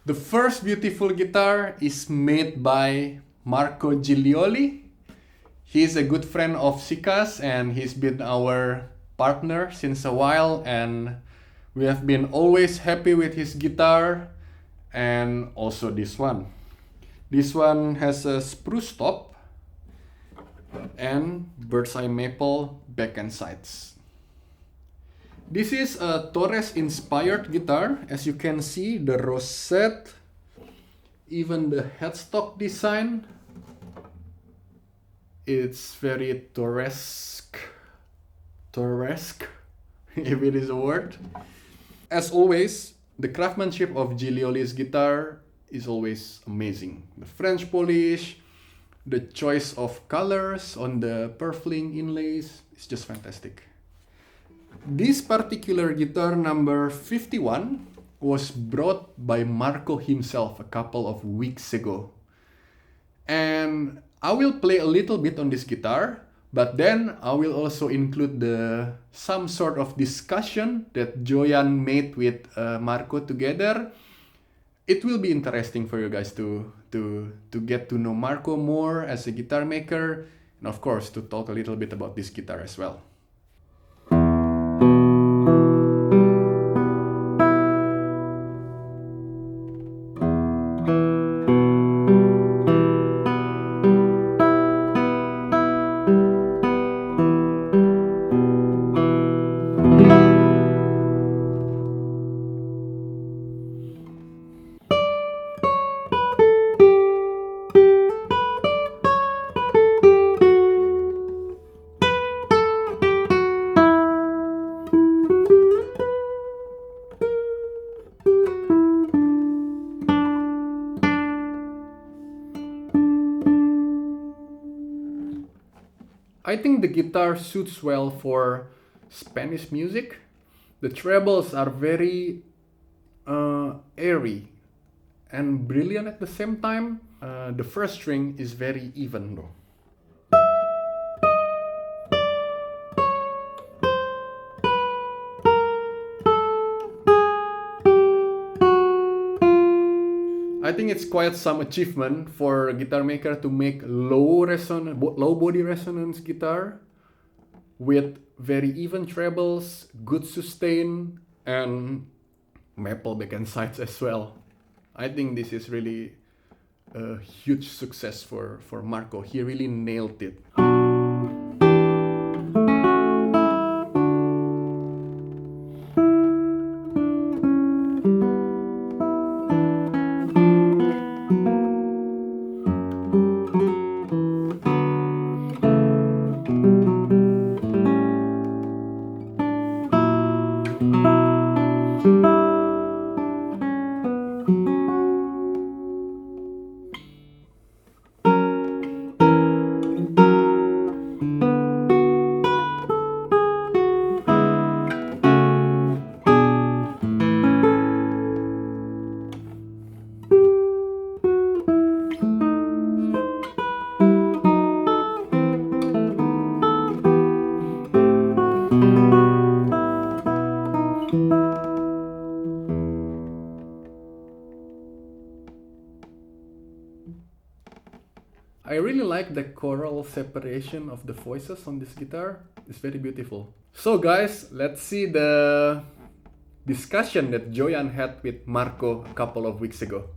The first beautiful guitar is made by Marco Gilioli. He's a good friend of Siccas and he's been our partner since a while, and we have been always happy with his guitar. And also this one. This one has a spruce top and bird's eye maple back and sides. This is a Torres inspired guitar. As you can see, the rosette, even the headstock design, it's very Torresque, if it is a word. As always, the craftsmanship of Gilioli's guitar is always amazing. The French polish, the choice of colors on the purfling inlays is just fantastic. This particular guitar, number 51, was brought by Marco himself a couple of weeks ago. And I will play a little bit on this guitar, but then I will also include some sort of discussion that Johann made with Marco together. It will be interesting for you guys to get to know Marco more as a guitar maker, and of course to talk a little bit about this guitar as well. I think the guitar suits well for Spanish music. The trebles are very airy and brilliant at the same time. The first string is very even though. I think it's quite some achievement for a guitar maker to make low body resonance guitar with very even trebles, good sustain, and maple back and sides as well. I think this is really a huge success for Marco. He really nailed it. I really like the choral separation of the voices on this guitar. It's very beautiful. So guys, let's see the discussion that Johann had with Marco a couple of weeks ago.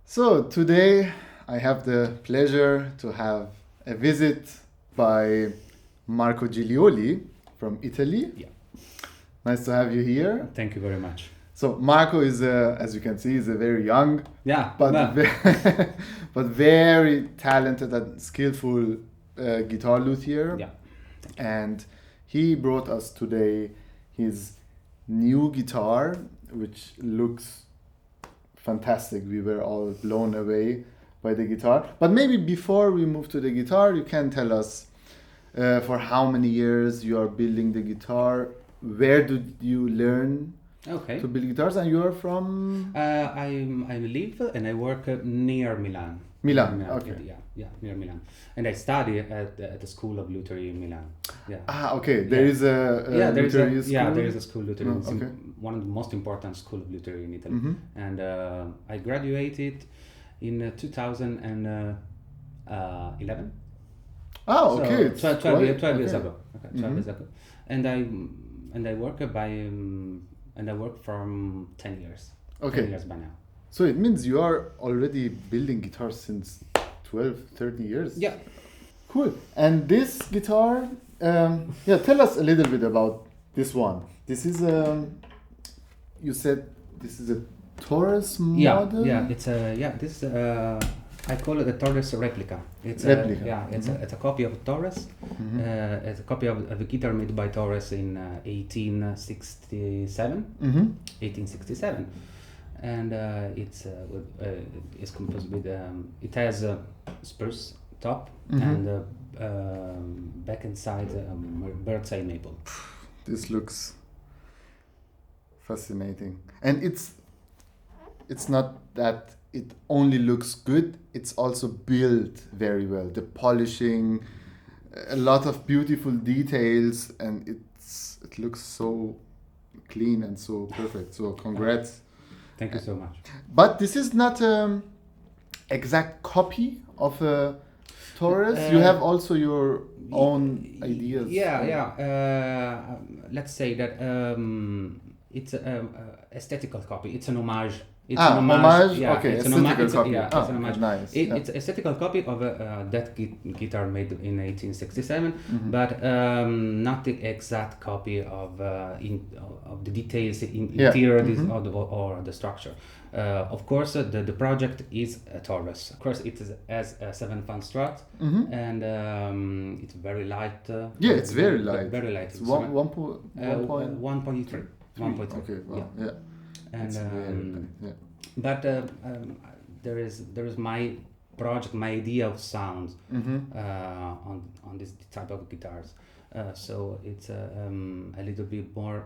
So today I have the pleasure to have a visit by Marco Gilioli from Italy. Yeah. Nice to have you here. Thank you very much. So Marco is, as you can see, is a very young, Yeah, but well, but very talented and skillful guitar luthier. yeah. And he brought us today his new guitar, which looks fantastic. We were all blown away by the guitar. But maybe before we move to the guitar, you can tell us for how many years you are building the guitar. Where did you learn Okay. to build guitars? And you are from? I live and I work near Milan. Milan. Okay. Near Milan. And I study at the School of Luthery in Milan. Yeah. Okay. There is a Luthery school? Yeah, there is a school Luthery. Oh, It's okay. one of the most important school of Luthery in Italy. Mhm. And I graduated in 2011. Oh, So, okay. It's 12 quite- years okay. ago. Okay, 12 years ago. And I work from 10 years. Okay. 10 years by now. So it means you are already building guitars since 12, 30 years? Yeah. Cool. And this guitar, tell us a little bit about this one. This is you said this is a Taurus model? Yeah, it's this I call it a Taurus replica. It's Replica. It's a copy of Taurus. It's a copy of a guitar made by Taurus in 1867. 1867, and it's composed with it has a spruce top and back and side bird's eye maple. This looks fascinating. And it's not that it only looks good, it's also built very well. The polishing, a lot of beautiful details, and it looks so clean and so perfect. So congrats. Thank you so much. But this is not exact copy of a Taurus. You have also your own ideas. Let's say that it's an aesthetical copy. It's an homage. It's an homage. Yeah, Okay, it's an aesthetical homage. copy. It's an homage. Nice. It's an aesthetical copy of that guitar made in 1867, but not the exact copy of the details in interior or the structure. Of course, the project is a Taurus. Of course, it has a 7-fan Strat, and it's very light. It's very light. Very light. It's 1.3. 1.3. Okay. Wow. Yeah. And yeah. but there is my project, my idea of sound on this type of guitars. So it's a little bit more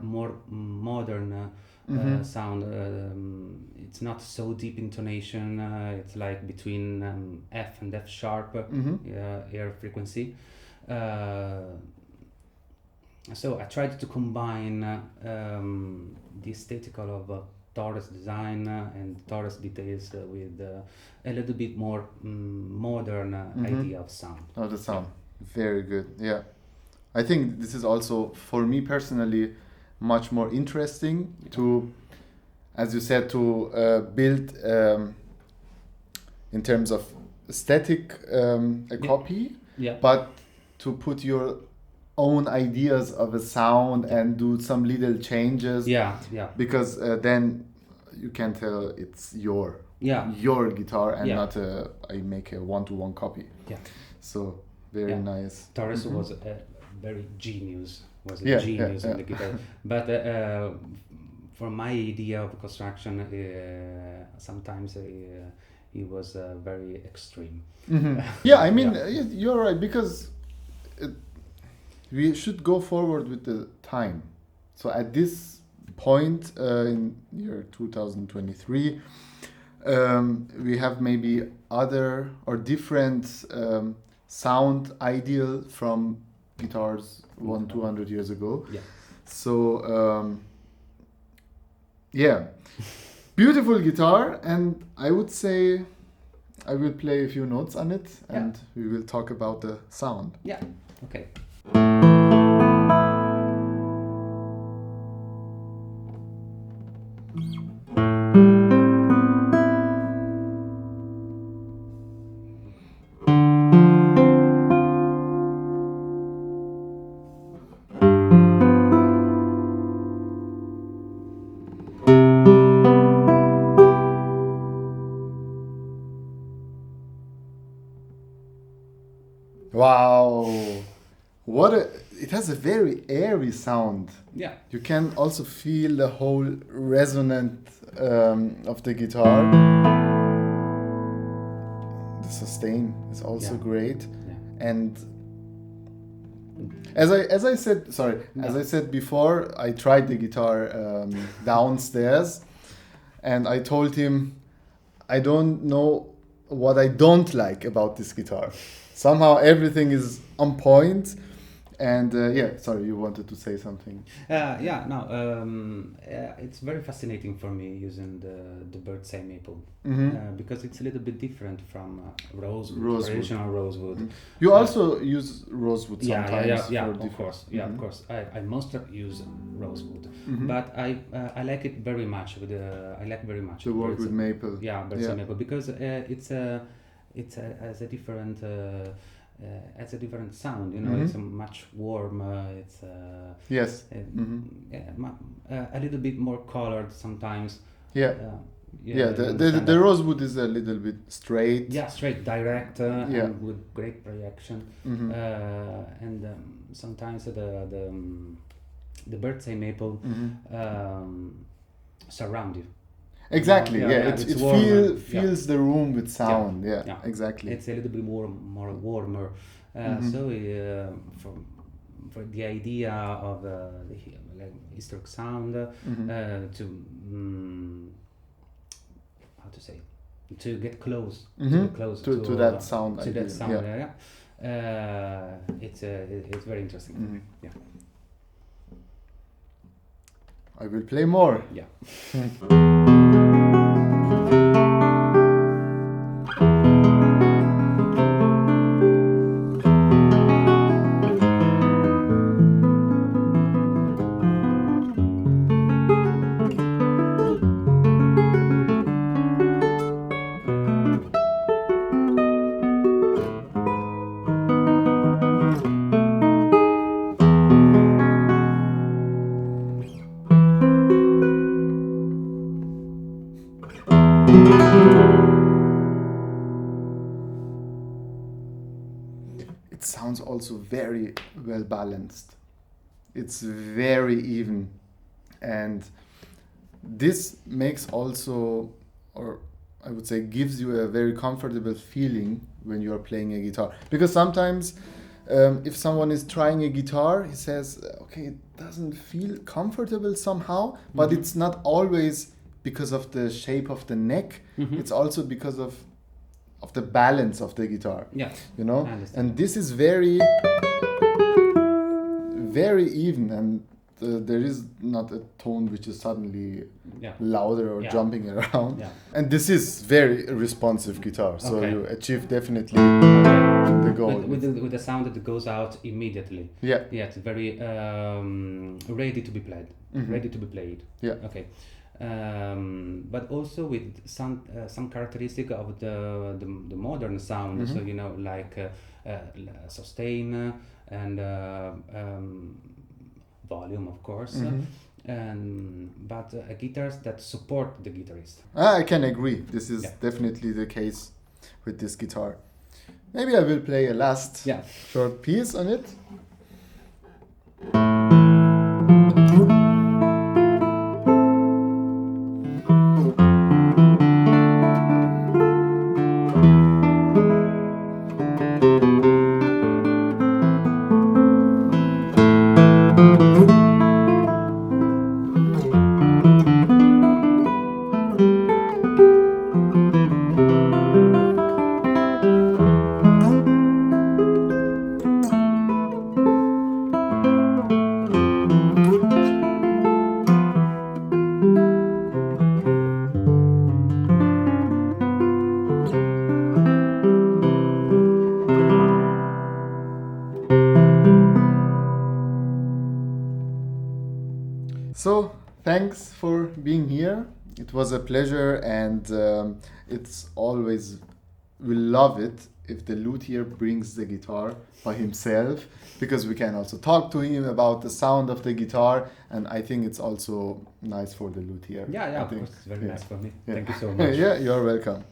modern sound. It's not so deep intonation. It's like between F and F sharp air frequency. So I tried to combine the aesthetical of Taurus design and Taurus details with a little bit more modern idea of sound. Oh, the sound. Very good. Yeah. I think this is also, for me personally, much more interesting to, as you said, to build in terms of aesthetic a copy, but to put your own ideas of a sound and do some little changes. Because then you can tell it's your guitar and not I make a one-to-one copy. So very nice. Taurus was a very genius. In the guitar. But for my idea of construction, sometimes he was very extreme. I mean, you're right, because we should go forward with the time. So at this point in year 2023, we have maybe other or different sound ideal from guitars 100-200 years ago. So beautiful guitar, and I would say I will play a few notes on it and we will talk about the sound. Okay. Wow. It has a very airy sound. You can also feel the whole resonant of the guitar. The sustain is also great. And as I said before, I tried the guitar downstairs, and I told him I don't know what I don't like about this guitar. Somehow everything is on point. And sorry, you wanted to say something. It's very fascinating for me using the birdseye maple because it's a little bit different from rosewood, traditional rosewood. You also use rosewood sometimes. Of course. Yeah, of course. I mostly use rosewood, but I like it very much. I like very much the work with maple. Yeah, birdseye maple because it's has a different. It's a different sound, you know. It's a much warmer. It's a little bit more colored sometimes. The rosewood is a little bit straight. Yeah, straight, direct, and with great projection. And sometimes the birdseye maple surround you. Exactly. It fills the room with sound. Yeah, exactly. It's a little bit more warmer. So for the idea of the historic sound to how to say, to get close to that sound. To that sound. It's very interesting. Yeah. I will play more. Yeah. It sounds also very well balanced. It's very even, and this makes also, or I would say, gives you a very comfortable feeling when you are playing a guitar. Because sometimes if someone is trying a guitar, he says, okay, it doesn't feel comfortable somehow, but it's not always because of the shape of the neck. It's also because of the balance of the guitar. Yeah, you know, and this is very, very even, and there is not a tone which is suddenly louder or jumping around. And this is very responsive guitar, so you achieve definitely the goal with the sound that goes out immediately. It's very ready to be played, ready to be played. But also with some characteristic of the modern sound, so you know, like sustain and volume, of course, but guitars that support the guitarist. I can agree. This is definitely the case with this guitar. Maybe I will play a last short piece on it. So, thanks for being here. It was a pleasure, and it's always, we love it if the luthier brings the guitar by himself, because we can also talk to him about the sound of the guitar, and I think it's also nice for the luthier. Of course, it's very nice for me. Thank you so much. You're welcome.